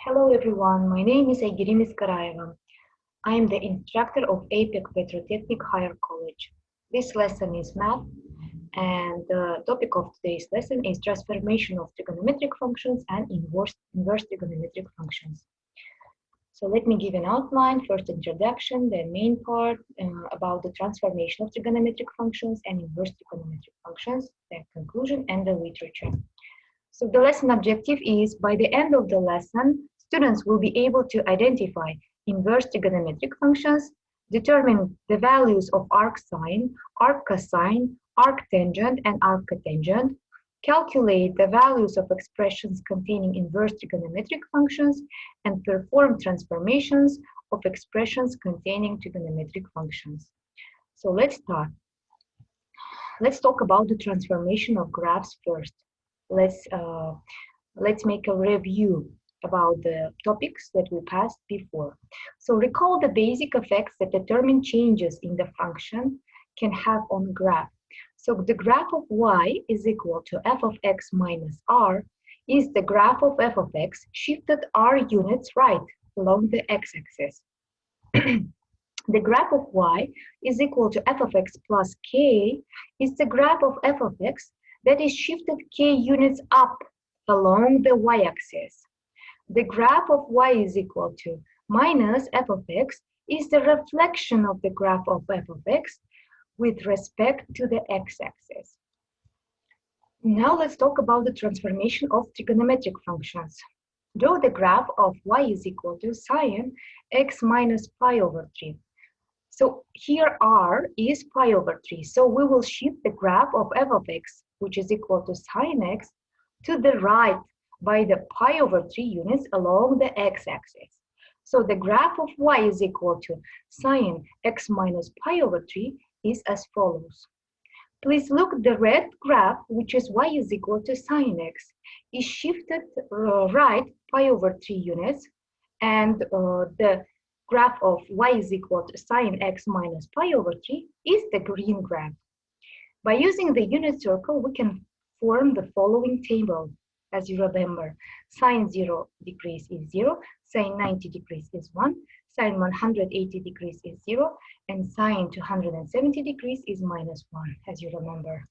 Hello everyone, my name is Aygirin Iskaraeva. I am the instructor of APEC Petrotechnic Higher College. This lesson is math, and the topic of today's lesson is transformation of trigonometric functions and inverse trigonometric functions. So let me give an outline, first introduction, then main part about the transformation of trigonometric functions and inverse trigonometric functions, then conclusion and the literature. So the lesson objective is, by the end of the lesson, students will be able to identify inverse trigonometric functions, determine the values of arcsine, arccosine, arctangent, and arcotangent, calculate the values of expressions containing inverse trigonometric functions, and perform transformations of expressions containing trigonometric functions. So let's start. Let's talk about the transformation of graphs first. Let's make a review about the topics that we passed before. So recall the basic effects that determine changes in the function can have on a graph. So the graph of y is equal to f of x minus r is the graph of f of x shifted r units right along the x-axis. The graph of y is equal to f of x plus k is the graph of f of x that is shifted k units up along the y-axis. The graph of y is equal to minus f of x is the reflection of the graph of f of x with respect to the x-axis. Now let's talk about the transformation of trigonometric functions. Draw the graph of y is equal to sine x minus pi over 3. So here r is pi over 3. So we will shift the graph of f of x, which is equal to sine x, to the right by the pi over 3 units along the x-axis. So the graph of y is equal to sine x minus pi over 3 is as follows. Please look, the red graph, which is y is equal to sine x, is shifted right pi over 3 units, and the graph of y is equal to sine x minus pi over 3 is the green graph. By using the unit circle, we can form the following table. As you remember, sine 0 degrees is 0, sine 90 degrees is 1, sine 180 degrees is 0, and sine 270 degrees is minus 1, as you remember.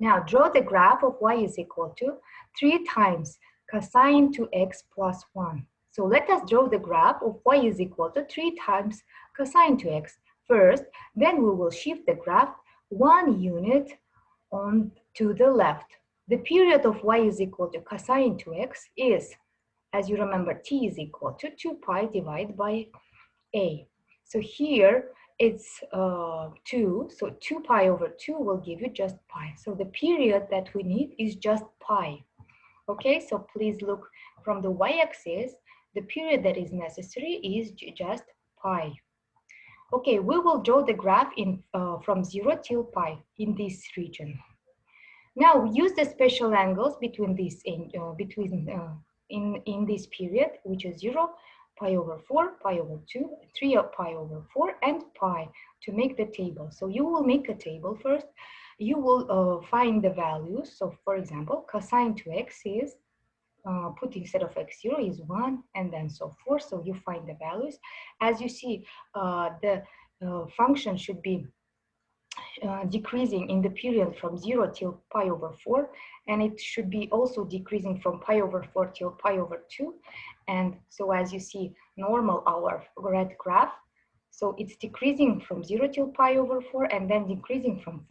Now draw the graph of y is equal to 3 times cosine 2x plus 1. So let us draw the graph of y is equal to 3 times cosine 2x first, then we will shift the graph 1 unit on to the left. The period of y is equal to cosine 2x is, as you remember, t is equal to 2 pi divided by a. So here it's 2, so 2 pi over 2 will give you just pi. So the period that we need is just pi. Okay, so please look from the y-axis, the period that is necessary is just pi. Okay, we will draw the graph in from 0 till pi in this region. Now use the special angles between this in this period, which is 0, pi over 4, pi over 2, 3 pi over 4, and pi to make the table. So you will make a table first. You will find the values. So for example, cosine 2x is, put instead of x0 is 1, and then so forth. So you find the values. As you see, the function should be decreasing in the period from 0 till pi over 4, and it should be also decreasing from pi over 4 till pi over 2. And so as you see, normal our red graph, so it's decreasing from 0 till pi over 4, and then decreasing from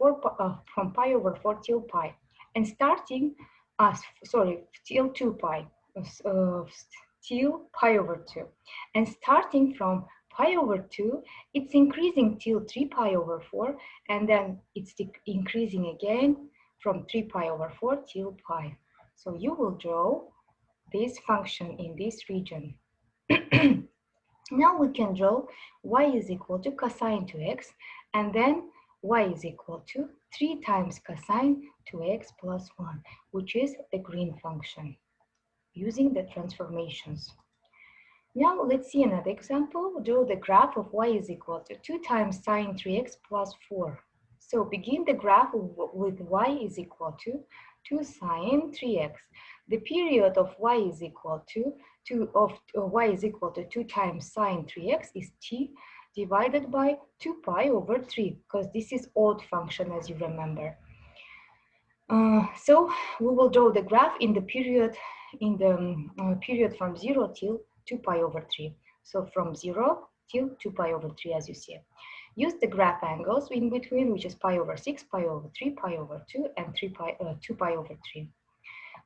pi over 4 till pi, and starting till 2 pi, till pi over 2, and starting from pi over 2, it's increasing till 3 pi over 4, and then it's increasing again from 3 pi over 4 till pi. So you will draw this function in this region. Now we can draw y is equal to cosine 2x, and then y is equal to 3 times cosine 2x plus 1, which is the green function, using the transformations. Now let's see another example. Draw the graph of y is equal to 2 times sine 3x plus 4. So begin the graph with y is equal to 2 sine 3x. The period of y is equal to 2 times sine 3x is t divided by 2 pi over 3, because this is odd function, as you remember. So we will draw the graph in the period from 0 till 2 pi over 3. So from 0 till 2 pi over 3, as you see. Use the graph angles in between, which is pi over 6, pi over 3, pi over 2, and 2 pi over 3.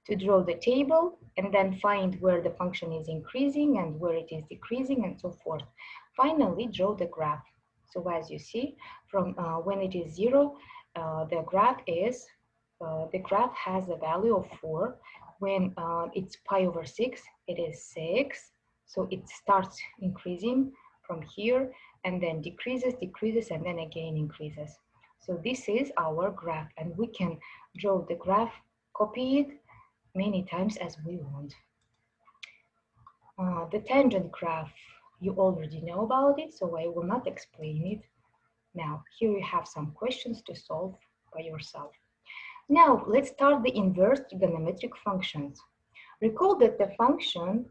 To draw the table and then find where the function is increasing and where it is decreasing and so forth. Finally, draw the graph. So as you see, from when it is 0, the graph has a value of 4. When it's pi over 6, it is 6. So it starts increasing from here and then decreases, and then again increases. So this is our graph, and we can draw the graph, copy it many times as we want. The tangent graph, you already know about it, so I will not explain it. Now, here you have some questions to solve by yourself. Now, let's start the inverse trigonometric functions. Recall that the function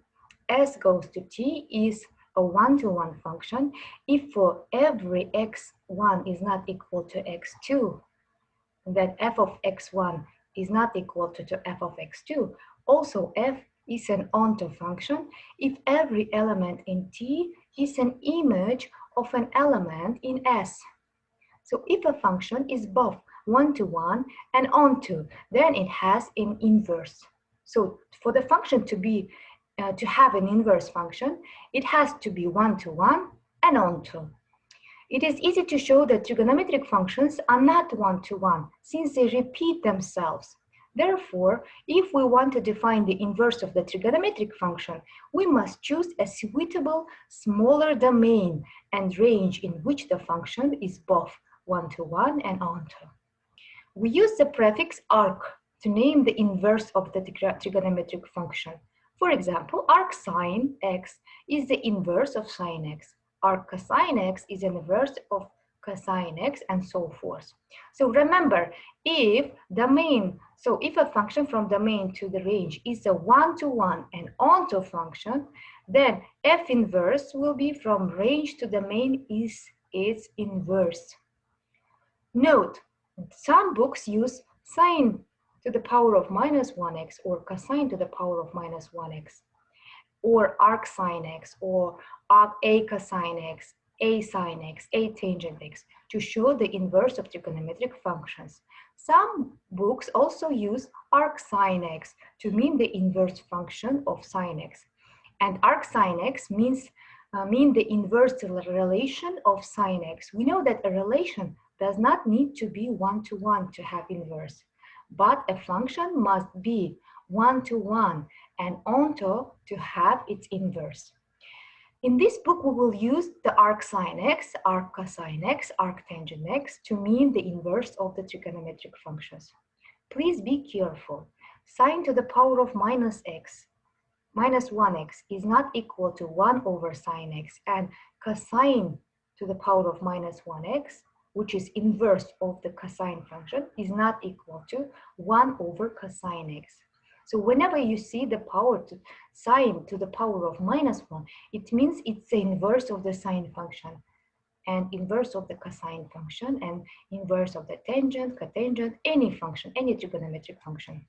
s goes to t is a one-to-one function if for every x1 is not equal to x2, that f of x1 is not equal to f of x2. Also, f is an onto function if every element in T is an image of an element in S. So if a function is both one-to-one and onto, then it has an inverse. So for the function to have an inverse function, it has to be one-to-one and onto. It is easy to show that trigonometric functions are not one-to-one since they repeat themselves. Therefore, if we want to define the inverse of the trigonometric function, we must choose a suitable smaller domain and range in which the function is both one-to-one and onto. We use the prefix arc to name the inverse of the trigonometric function. For example, arc sine x is the inverse of sine x. Arc cosine x is an inverse of cosine x, and so forth. So remember, if a function from domain to the range is a one-to-one and onto function, then f inverse will be from range to domain is its inverse. Note, some books use sine to the power of minus 1x or cosine to the power of minus 1x, or arc sine x, or arc a cosine x, a sine x, a tangent x, to show the inverse of trigonometric functions. Some books also use arc sine x to mean the inverse function of sine x. And arc sine x mean the inverse relation of sine x. We know that a relation does not need to be one-to-one to have inverse, but a function must be one-to-one and onto to have its inverse. In this book, we will use the arc sine x, arc cosine x, arc tangent x to mean the inverse of the trigonometric functions. Please be careful. Sine to the power of minus 1x is not equal to 1 over sine x, and cosine to the power of minus 1x, which is inverse of the cosine function, is not equal to 1 over cosine x. So whenever you see the power to sine to the power of minus 1, it means it's the inverse of the sine function, and inverse of the cosine function, and inverse of the tangent, cotangent, any function, any trigonometric function.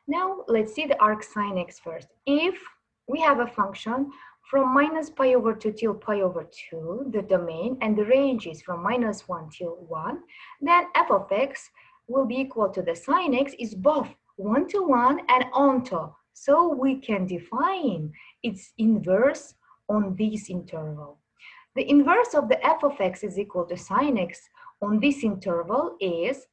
Now let's see the arc sine x first. If we have a function from minus pi over 2 till pi over 2, the domain, and the range is from minus 1 till 1, then f of x will be equal to the sine x is both one-to-one and onto. So we can define its inverse on this interval. The inverse of the f of x is equal to sine x on this interval is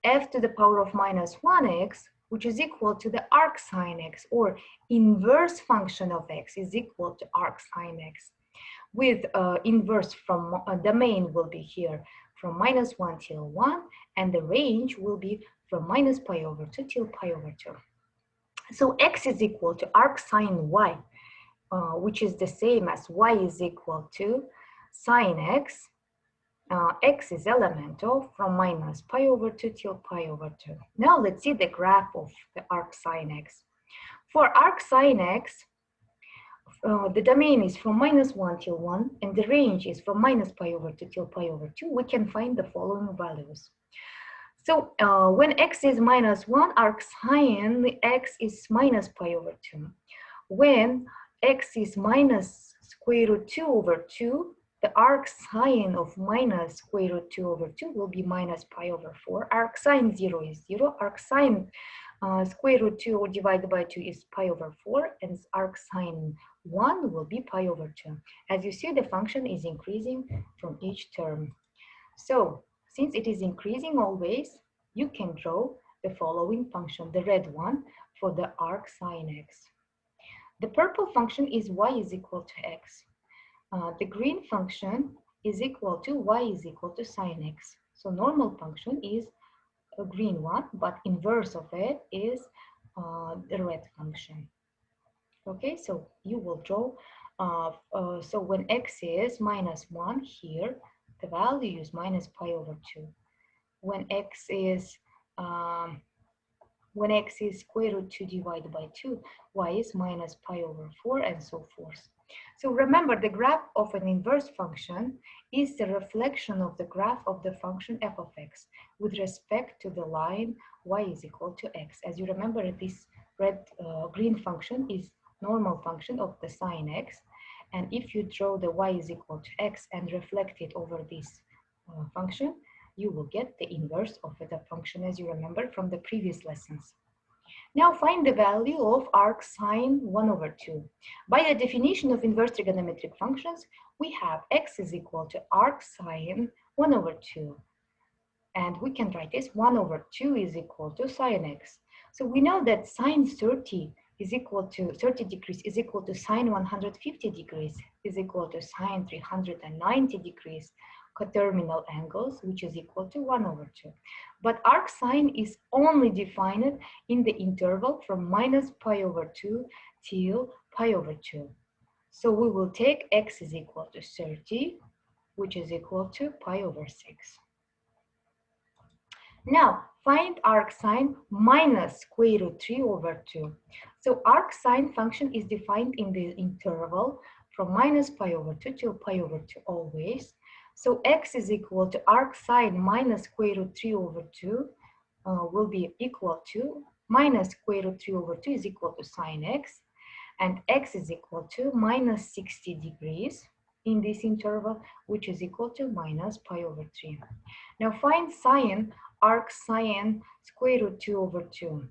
f to the power of minus 1x, which is equal to the arc sine x, or inverse function of x is equal to arc sine x. With inverse from domain will be here from minus 1 till 1, and the range will be from minus pi over 2 till pi over 2. So x is equal to arc sine y, which is the same as y is equal to sine x. X is elemental from minus pi over 2 till pi over 2. Now let's see the graph of the arc sine x. For arc sin x, the domain is from -1 till 1, and the range is from minus pi over 2 till pi over 2, we can find the following values. So when x is -1, arc sine x is minus pi over 2. When x is minus square root 2 over 2, the arc sine of minus square root 2 over 2 will be minus pi over 4. Arc sine 0 is 0. Arc sine square root 2 divided by 2 is pi over 4, and arc sine 1 will be pi over 2. As you see, the function is increasing from each term. So since it is increasing always, you can draw the following function, the red one, for the arc sine x. The purple function is y is equal to x. The green function is equal to y is equal to sine x. So normal function is a green one, but inverse of it is the red function. Okay, so you will draw, so when x is -1 here, the value is minus pi over 2. When x is square root 2 divided by 2, y is minus pi over 4, and so forth. So remember, the graph of an inverse function is the reflection of the graph of the function f of x with respect to the line y is equal to x. As you remember, this green function is normal function of the sine x, and if you draw the y is equal to x and reflect it over this function, you will get the inverse of the function, as you remember from the previous lessons. Now find the value of arc sine 1 over 2. By the definition of inverse trigonometric functions, we have x is equal to arc sine 1 over 2. And we can write this 1 over 2 is equal to sine x. So we know that sine 30 is equal to 30 degrees is equal to sine 150 degrees is equal to sine 390 degrees coterminal angles, which is equal to 1 over 2. But arc sine is only defined in the interval from minus pi over 2 till pi over 2. So we will take x is equal to 30, which is equal to pi over 6. Now, find arc sine minus square root 3 over 2. So arc sine function is defined in the interval from minus pi over 2 till pi over 2 always. So x is equal to arc sine minus square root 3 over 2 will be equal to minus square root 3 over 2 is equal to sine x, and x is equal to minus 60 degrees in this interval, which is equal to minus pi over 3. Now find sine arc sine square root 2 over 2.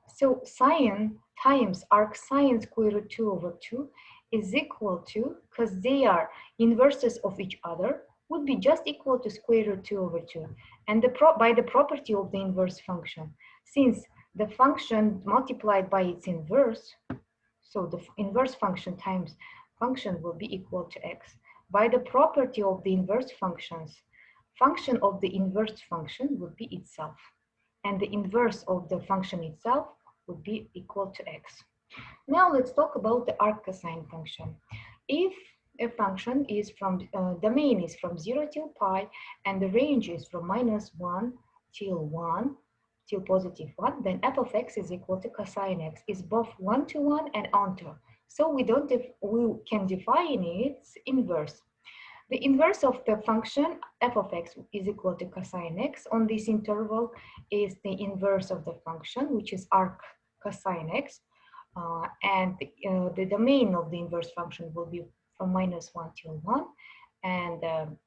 So sine times arc sine square root 2 over 2 is equal to, because they are inverses of each other, would be just equal to square root 2 over 2. And by the property of the inverse function, since the function multiplied by its inverse, so the inverse function times function will be equal to x. By the property of the inverse functions, function of the inverse function would be itself, and the inverse of the function itself would be equal to x. Now let's talk about the arc cosine function. If a function is from, domain is from 0 till pi, and the range is from -1 till 1 till positive 1, then f of x is equal to cosine x is both 1 to 1 and onto. So we can define its inverse. The inverse of the function f of x is equal to cosine x on this interval is the inverse of the function, which is arc cosine x. And the domain of the inverse function will be from -1 till 1, and the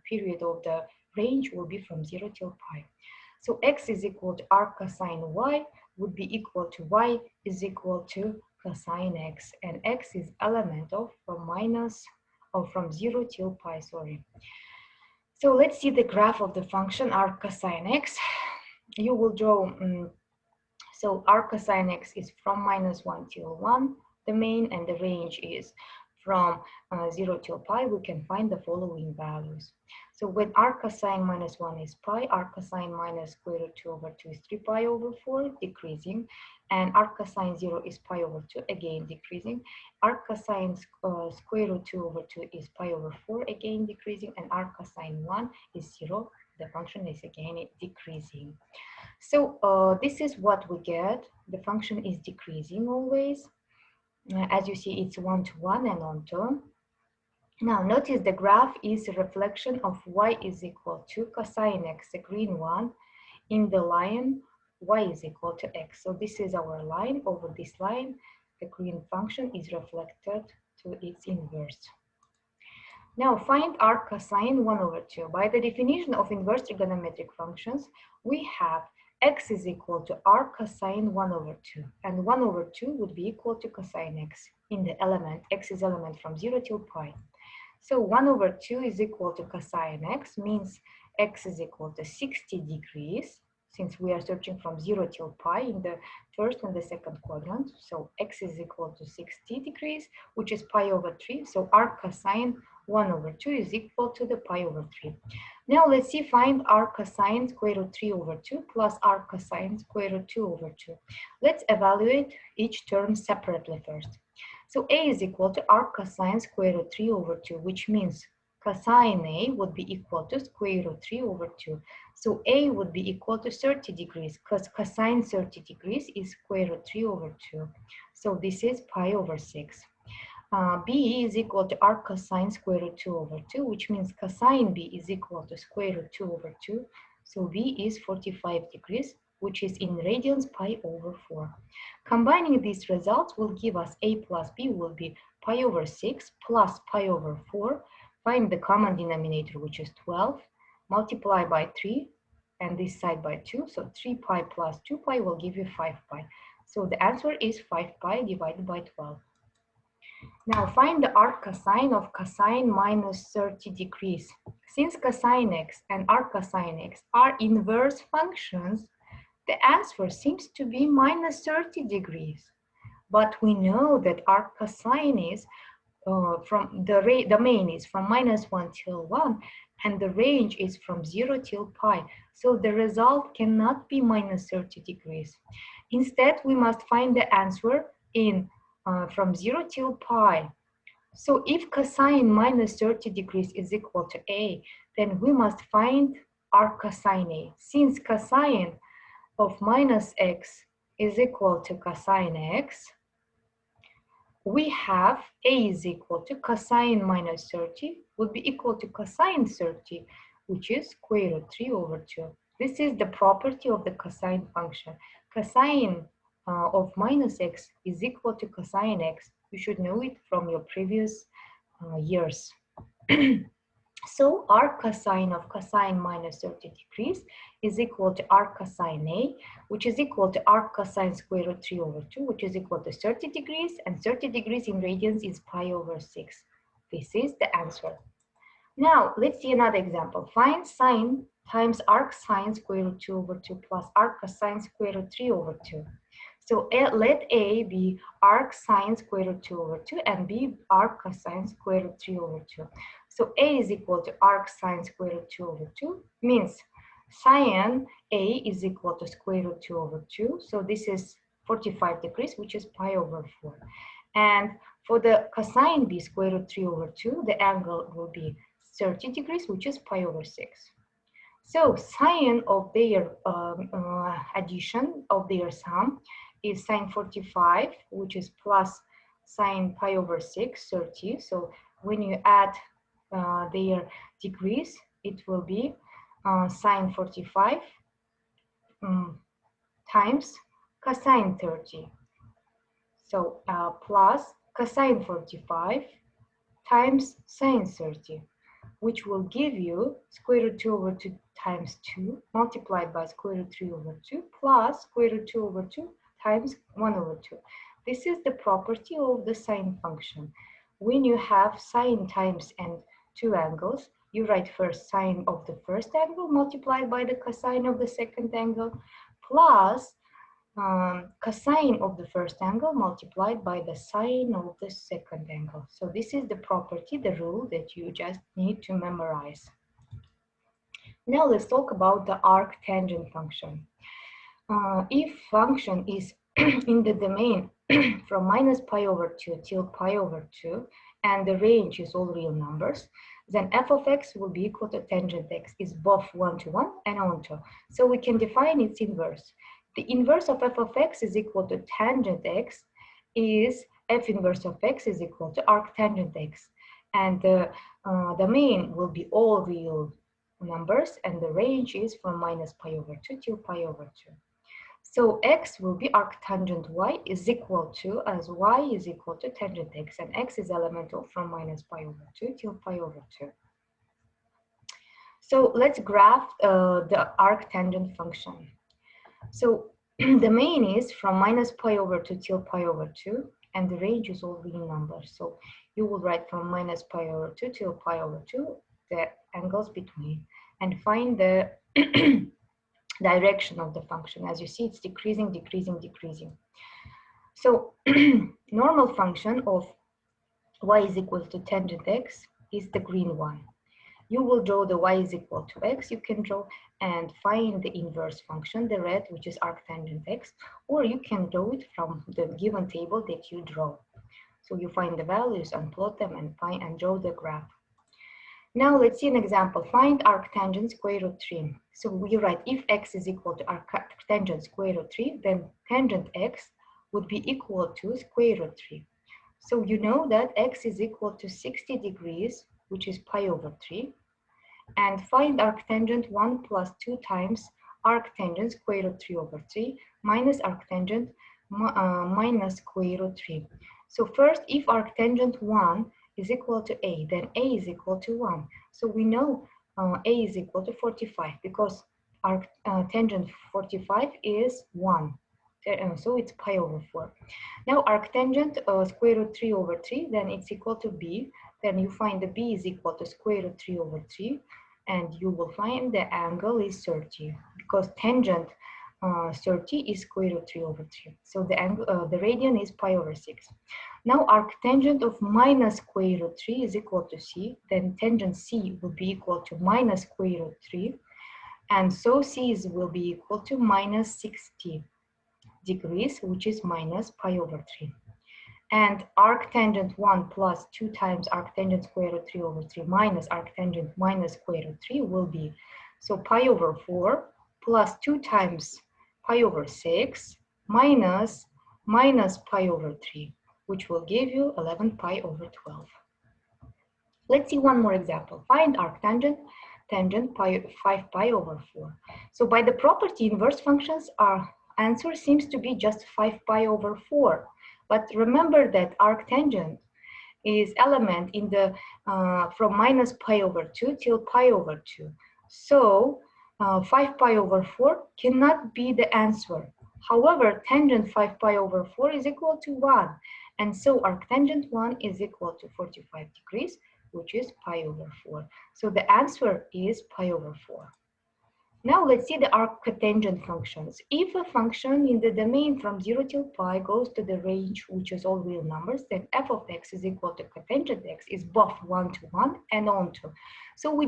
period of the range will be from 0 till pi. So x is equal to arc cosine y would be equal to y is equal to cosine x, and x is element of from 0 till pi, sorry. So let's see the graph of the function arc cosine x. You will draw, so arc cosine x is from -1 till 1, the main, and the range is from 0 till pi. We can find the following values. So when arc cosine -1 is pi, arc cosine minus square root 2 over 2 is 3 pi over 4, decreasing, and arc cosine 0 is pi over 2, again decreasing. Arc cosine square root 2 over 2 is pi over 4, again decreasing, and arc cosine 1 is 0, the function is again decreasing. So this is what we get. The function is decreasing always. As you see, it's one-to-one and on-to. Now notice the graph is a reflection of y is equal to cosine x, the green one, in the line y is equal to x. So this is our line. Over this line, the green function is reflected to its inverse. Now find arc cosine 1 over 2. By the definition of inverse trigonometric functions, we have x is equal to arc cosine 1 over 2. And 1 over 2 would be equal to cosine x in the element, x is element from 0 till pi. So 1 over 2 is equal to cosine x, means x is equal to 60 degrees, since we are searching from 0 till pi in the first and the second quadrant. So x is equal to 60 degrees, which is pi over 3. So arc cosine 1 over 2 is equal to the pi over 3. Now let's see, find arc cosine square root 3 over 2 plus arc cosine square root 2 over 2. Let's evaluate each term separately first. So a is equal to arc cosine square root 3 over 2, which means cosine a would be equal to square root 3 over 2. So a would be equal to 30 degrees, because cosine 30 degrees is square root 3 over 2. So this is pi over 6. B is equal to arc cosine square root 2 over 2, which means cosine B is equal to square root 2 over 2. So B is 45 degrees, which is in radians pi over 4. Combining these results will give us A plus B will be pi over 6 plus pi over 4. Find the common denominator, which is 12, multiply by 3, and this side by 2. So 3 pi plus 2 pi will give you 5 pi. So the answer is 5 pi divided by 12. Now find the arc cosine of cosine minus 30 degrees. Since cosine x and arc cosine x are inverse functions, the answer seems to be minus 30 degrees. But we know that arc cosine is from the domain is from -1 till 1, and the range is from 0 till pi. So the result cannot be minus 30 degrees. Instead, we must find the answer in from 0 till pi. So if cosine minus 30 degrees is equal to a, then we must find arc cosine a. Since cosine of minus x is equal to cosine x, we have a is equal to cosine minus 30 would be equal to cosine 30, which is square root 3 over 2. This is the property of the cosine function. Cosine of minus x is equal to cosine x. You should know it from your previous years. So arc cosine of cosine minus 30 degrees is equal to arc cosine A, which is equal to arc cosine square root 3 over 2, which is equal to 30 degrees, and 30 degrees in radians is pi over 6. This is the answer. Now, let's see another example. Find sine times arc sine square root 2 over 2 plus arc cosine square root 3 over 2. So let A be arc sine square root 2 over 2 and B arc cosine square root 3 over 2. So A is equal to arc sine square root 2 over 2, means sine A is equal to square root 2 over 2. So this is 45 degrees, which is pi over 4. And for the cosine B square root 3 over 2, the angle will be 30 degrees, which is pi over 6. So sine of their addition of their sum is sine 45, which is plus sine pi over 6, 30. So when you add their degrees, it will be sine 45 times cosine 30. So plus cosine 45 times sine 30, which will give you square root 2 over 2 times 2 multiplied by square root 3 over 2 plus square root 2 over 2 times 1 over 2. This is the property of the sine function. When you have sine times and two angles, you write first sine of the first angle multiplied by the cosine of the second angle plus cosine of the first angle multiplied by the sine of the second angle. So this is the property, the rule that you just need to memorize. Now let's talk about the arctangent function. If function is in the domain from minus pi over 2 till pi over 2, and the range is all real numbers, then f of x will be equal to tangent x is both 1 to 1 and onto. So we can define its inverse. The inverse of f of x is equal to tangent x is f inverse of x is equal to arctangent x. And the domain will be all real numbers, and the range is from minus pi over 2 till pi over 2. So x will be arctangent y is equal to, as y is equal to tangent x, and x is elemental from minus pi over 2 till pi over 2. So let's graph the arctangent function. So the main is from minus pi over 2 till pi over 2, and the range is all real numbers. So you will write from minus pi over 2 till pi over 2, the angles between, and find the direction of the function. As you see, it's decreasing, decreasing, decreasing. So normal function of y is equal to tangent x is the green one. You will draw the y is equal to x, you can draw and find the inverse function, the red, which is arctangent x, or you can draw it from the given table that you draw. So you find the values and plot them and find and draw the graph. Now let's see an example. Find arctangent square root 3. So we write if x is equal to arctangent square root 3, then tangent x would be equal to square root 3. So you know that x is equal to 60 degrees, which is pi over 3. And find arctangent 1 plus 2 times arctangent square root 3 over 3 minus arctangent minus square root 3. So first, if arctangent 1 is equal to a, then a is equal to 1. So we know a is equal to 45 because arctangent 45 is 1. So it's pi over 4. Now arctangent square root 3 over 3, then it's equal to b. Then you find the b is equal to square root 3 over 3, and you will find the angle is 30 because tangent 30 is square root 3 over 3. So the angle, the radian is pi over 6. Now arctangent of minus square root 3 is equal to c. Then tangent c will be equal to minus square root 3, and so c will be equal to minus 60 degrees, which is minus pi over 3. And arctangent 1 plus 2 times arctangent square root 3 over 3 minus arctangent minus square root 3 will be, so pi over 4 plus 2 times pi over 6 minus pi over 3, which will give you 11 pi over 12. Let's see one more example. Find arctangent tangent 5 pi over 4. So by the property inverse functions, our answer seems to be just 5 pi over 4. But remember that arctangent is element in the from minus pi over 2 till pi over 2. So 5 pi over 4 cannot be the answer. However, tangent 5 pi over 4 is equal to 1. And so arctangent 1 is equal to 45 degrees, which is pi over 4. So the answer is pi over 4. Now let's see the arctangent functions. If a function in the domain from 0 till pi goes to the range, which is all real numbers, then f of x is equal to cotangent x is both 1 to 1 and onto. So we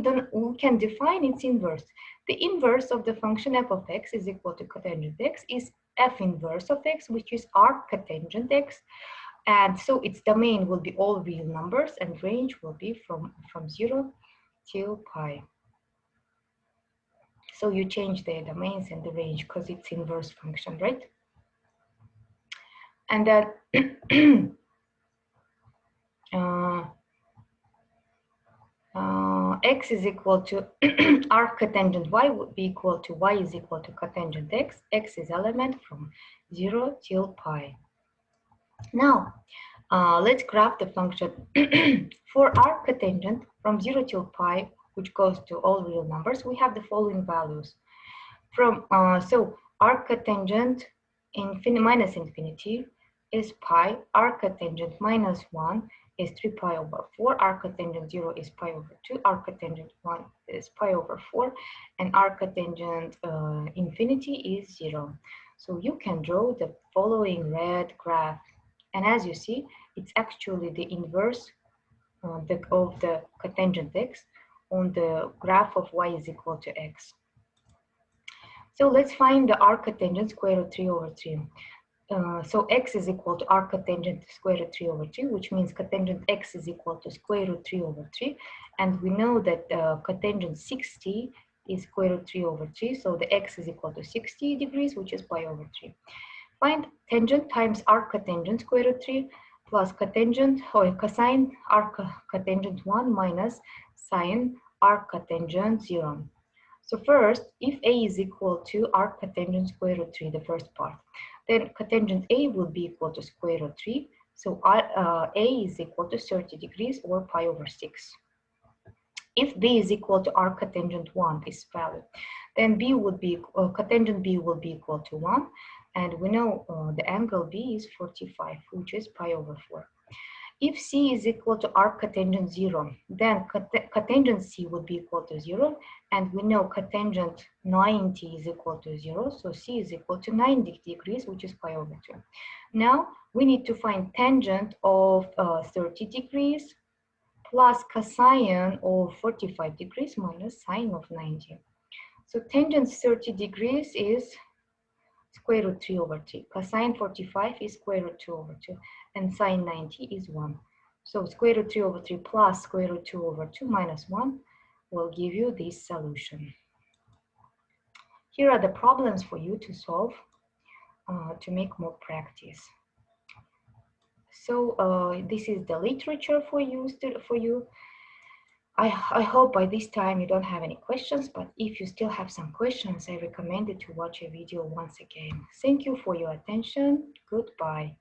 can define its inverse. The inverse of the function f of x is equal to cotangent x is f inverse of x, which is arctangent x. And so its domain will be all real numbers and range will be from 0 till pi. So you change the domains and the range because it's inverse function, right? And then x is equal to arctangent y would be equal to y is equal to cotangent x. X is element from 0 till pi. Now, let's graph the function for arctangent from 0 till pi, which goes to all real numbers. We have the following values. From so arctangent minus infinity is pi, arctangent minus 1 is 3 pi over 4, arctangent 0 is pi over 2, arctangent 1 is pi over 4, and arctangent infinity is 0. So you can draw the following red graph. And as you see, it's actually the inverse of the cotangent x on the graph of y is equal to x. So let's find the arctangent square root 3 over 3. So x is equal to arc cotangent square root 3 over 3, which means cotangent x is equal to square root 3 over 3. And we know that cotangent 60 is square root 3 over 3. So the x is equal to 60 degrees, which is pi over 3. Find tangent times arc cotangent square root 3 plus cotangent or cosine arc cotangent 1 minus sine arc cotangent 0. So first, if A is equal to arc cotangent square root 3, the first part, then cotangent A will be equal to square root 3. So A is equal to 30 degrees or pi over 6. If B is equal to arc cotangent 1, this value, then B would be cotangent B will be equal to 1. And we know the angle B is 45, which is pi over 4. If C is equal to arc cotangent 0, then cotangent C would be equal to 0. And we know cotangent 90 is equal to 0. So C is equal to 90 degrees, which is pi over 2. Now we need to find tangent of 30 degrees plus cosine of 45 degrees minus sine of 90. So tangent 30 degrees is square root 3 over 3. Cosine 45 is square root 2 over 2. And sine 90 is 1. So square root 3 over 3 plus square root 2 over 2 minus 1 will give you this solution. Here are the problems for you to solve to make more practice. So this is the literature for you. I hope by this time you don't have any questions, but if you still have some questions, I recommend you to watch a video once again. Thank you for your attention. Goodbye.